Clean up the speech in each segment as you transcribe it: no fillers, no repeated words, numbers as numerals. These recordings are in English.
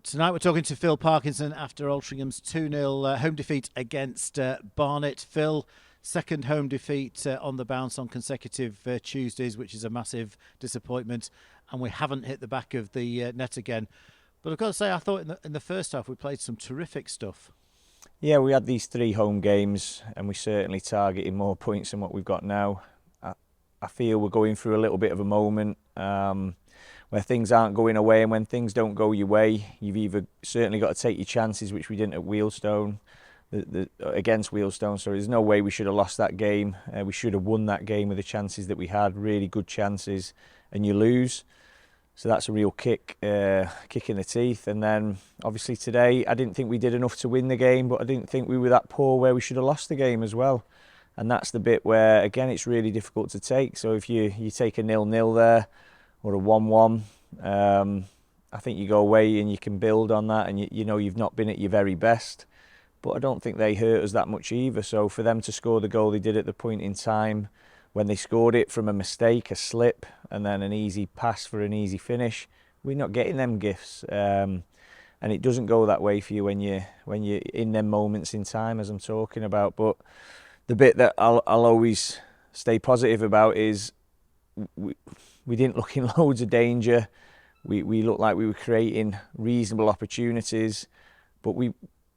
Tonight we're talking to Phil Parkinson after Altringham's 2-0 home defeat against Barnet. Phil, second home defeat on the bounce on consecutive Tuesdays, which is a massive disappointment, and we haven't hit the back of the net again. But I've got to say, I thought in the first half we played some terrific stuff. Yeah, we had these 3 home games and we certainly targeted more points than what we've got now. I feel we're going through a little bit of a moment where things aren't going away, and when things don't go your way, you've either certainly got to take your chances, which we didn't at Wealdstone, against Wealdstone. So there's no way we should have lost that game. We should have won that game with the chances that we had, really good chances, and you lose. So that's a real kick in the teeth. And then obviously today, I didn't think we did enough to win the game, but I didn't think we were that poor where we should have lost the game as well. And that's the bit where, again, it's really difficult to take. So if you take a 0-0 there or a 1-1, I think you go away and you can build on that, and you know you've not been at your very best. But I don't think they hurt us that much either. So for them to score the goal they did at the point in time, when they scored it from a mistake, a slip, and then an easy pass for an easy finish, we're not getting them gifts. And it doesn't go that way for you when you're in them moments in time, as I'm talking about. But the bit that I'll always stay positive about is we didn't look in loads of danger. We looked like we were creating reasonable opportunities, but we're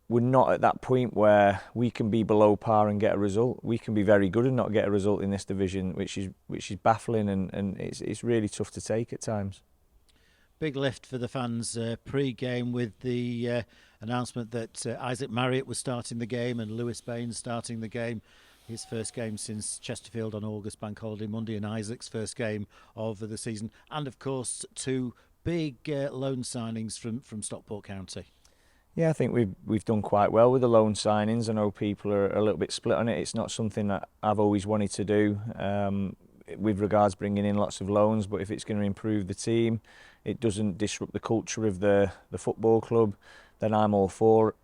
not at that point where we can be below par and get a result. We can be very good and not get a result in this division, which is baffling, and it's really tough to take at times. Big lift for the fans pre-game with the announcement that Isaac Marriott was starting the game and Lewis Baines starting the game. His first game since Chesterfield on August Bank Holiday Monday, and Isaac's first game of the season. And of course, 2 big loan signings from Stockport County. Yeah, I think we've done quite well with the loan signings. I know people are a little bit split on it. It's not something that I've always wanted to do with regards bringing in lots of loans, but if it's going to improve the team, it doesn't disrupt the culture of the football club, then I'm all for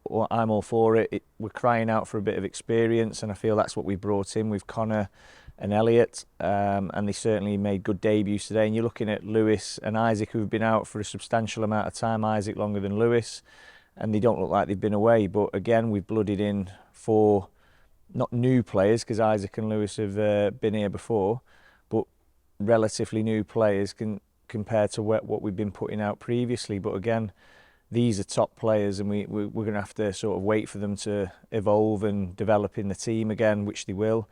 it. We're crying out for a bit of experience, and I feel that's what we brought in with Connor and Elliot, and they certainly made good debuts today. And you're looking at Lewis and Isaac, who've been out for a substantial amount of time, Isaac longer than Lewis, and they don't look like they've been away. But again, we've blooded in 4, not new players, because Isaac and Lewis have been here before, but relatively new players compared to what we've been putting out previously. But again, these are top players, and we're going to have to sort of wait for them to evolve and develop in the team again, which they will.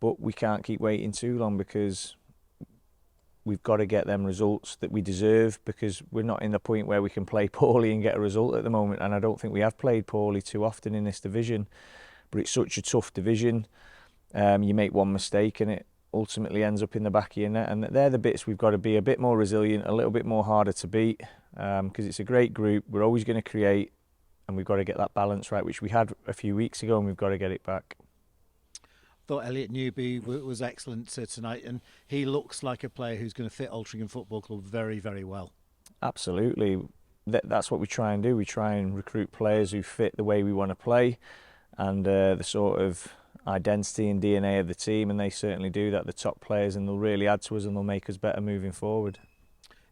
But we can't keep waiting too long, because we've got to get them results that we deserve, because we're not in the point where we can play poorly and get a result at the moment. And I don't think we have played poorly too often in this division. But it's such a tough division. You make one mistake and it ultimately ends up in the back of your net, and they're the bits we've got to be a bit more resilient, a little bit more harder to beat, because it's a great group. We're always going to create, and we've got to get that balance right, which we had a few weeks ago, and we've got to get it back. I thought Elliot Newby was excellent tonight, and he looks like a player who's going to fit Altrincham Football Club very, very well. Absolutely. That's what we try and do. We try and recruit players who fit the way we want to play, and the sort of identity and DNA of the team, and they certainly do that, the top players, and they'll really add to us and they'll make us better moving forward.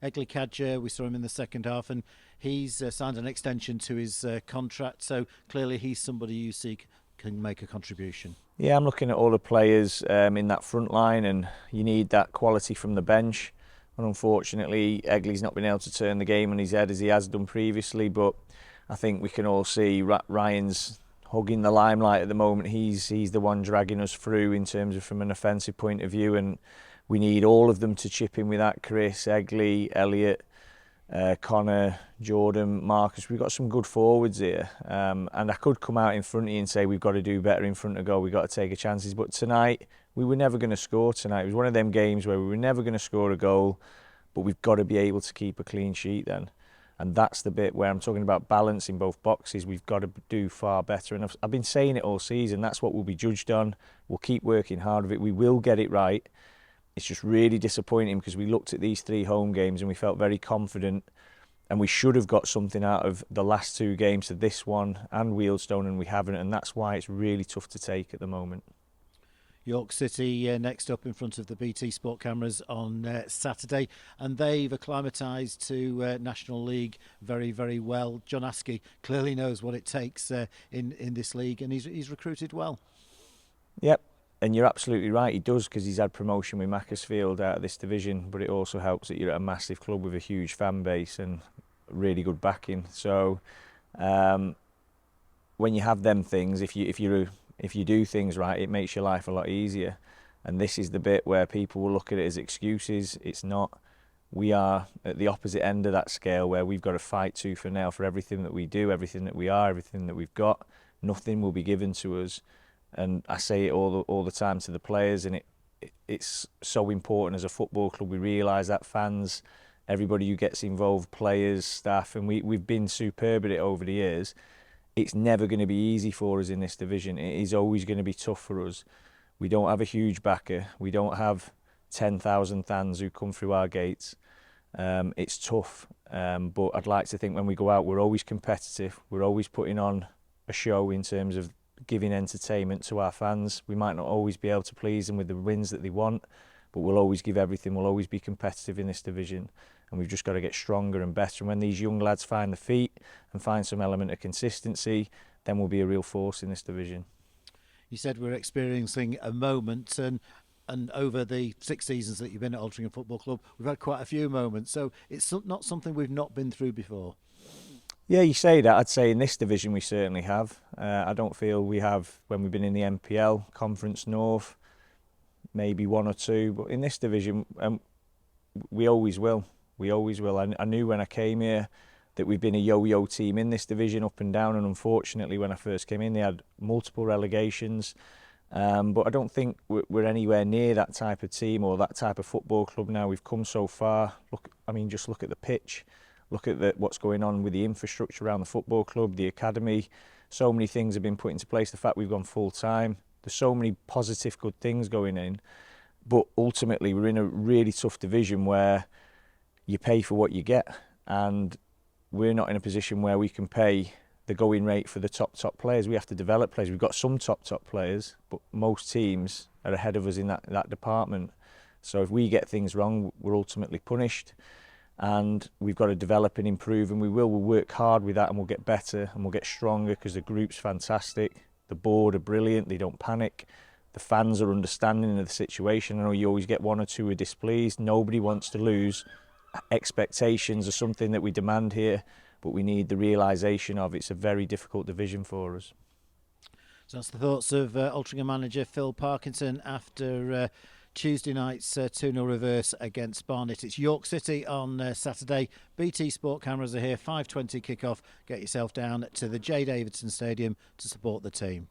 Egli Kadja, we saw him in the second half, and he's signed an extension to his contract, so clearly he's somebody you see can make a contribution. Yeah, I'm looking at all the players in that front line, and you need that quality from the bench. And unfortunately, Egli's not been able to turn the game on his head as he has done previously, but I think we can all see Ryan's hugging the limelight at the moment. He's the one dragging us through in terms of from an offensive point of view, and we need all of them to chip in with that. Chris, Egli, Elliot, Connor, Jordan, Marcus. We've got some good forwards here, and I could come out in front of you and say we've got to do better in front of goal, we've got to take chances, but tonight we were never going to score tonight. It was one of them games where we were never going to score a goal, but we've got to be able to keep a clean sheet then. And that's the bit where I'm talking about balance in both boxes. We've got to do far better. And I've been saying it all season. That's what we'll be judged on. We'll keep working hard with it. We will get it right. It's just really disappointing because we looked at these 3 home games and we felt very confident. And we should have got something out of the last 2 games to this one and Wealdstone, and we haven't. And that's why it's really tough to take at the moment. York City next up in front of the BT Sport cameras on Saturday, and they've acclimatised to National League very, very well. John Askey clearly knows what it takes in this league, and he's recruited well. Yep, and you're absolutely right, he does, because he's had promotion with Macclesfield out of this division, but it also helps that you're at a massive club with a huge fan base and really good backing. So when you have them things, if you do things right, it makes your life a lot easier. And this is the bit where people will look at it as excuses. It's not. We are at the opposite end of that scale, where we've got to fight tooth and nail for everything that we do, everything that we are, everything that we've got. Nothing will be given to us. And I say it all the time to the players, and it's so important as a football club. We realise that fans, everybody who gets involved, players, staff, and we've been superb at it over the years. It's never going to be easy for us in this division. It is always going to be tough for us. We don't have a huge backer. We don't have 10,000 fans who come through our gates. It's tough, but I'd like to think when we go out, we're always competitive. We're always putting on a show in terms of giving entertainment to our fans. We might not always be able to please them with the wins that they want, but we'll always give everything. We'll always be competitive in this division, and we've just got to get stronger and better. And when these young lads find the feet and find some element of consistency, then we'll be a real force in this division. You said we're experiencing a moment, and over the 6 seasons that you've been at Altrincham Football Club, we've had quite a few moments. So it's not something we've not been through before. Yeah, you say that. I'd say in this division we certainly have. I don't feel we have when we've been in the NPL, Conference North, maybe one or two. But in this division, we always will. We always will. I knew when I came here that we've been a yo-yo team in this division, up and down. And unfortunately, when I first came in, they had multiple relegations. But I don't think we're anywhere near that type of team or that type of football club now. We've come so far. Just look at the pitch. Look at what's going on with the infrastructure around the football club, the academy. So many things have been put into place. The fact we've gone full time. There's so many positive, good things going in. But ultimately, we're in a really tough division where you pay for what you get. And we're not in a position where we can pay the going rate for the top players. We have to develop players. We've got some top players, but most teams are ahead of us in that department. So if we get things wrong, we're ultimately punished. And we've got to develop and improve, and we'll work hard with that, and we'll get better and we'll get stronger, because the group's fantastic, the board are brilliant, they don't panic, the fans are understanding of the situation. I know you always get one or two who are displeased. Nobody wants to lose. Expectations are something that we demand here, but we need the realisation of it's a very difficult division for us. So that's the thoughts of Altrincham manager Phil Parkinson after Tuesday night's 2-0 reverse against Barnet. It's York City on Saturday. BT Sport cameras are here, 5:20 kick-off. Get yourself down to the J. Davidson Stadium to support the team.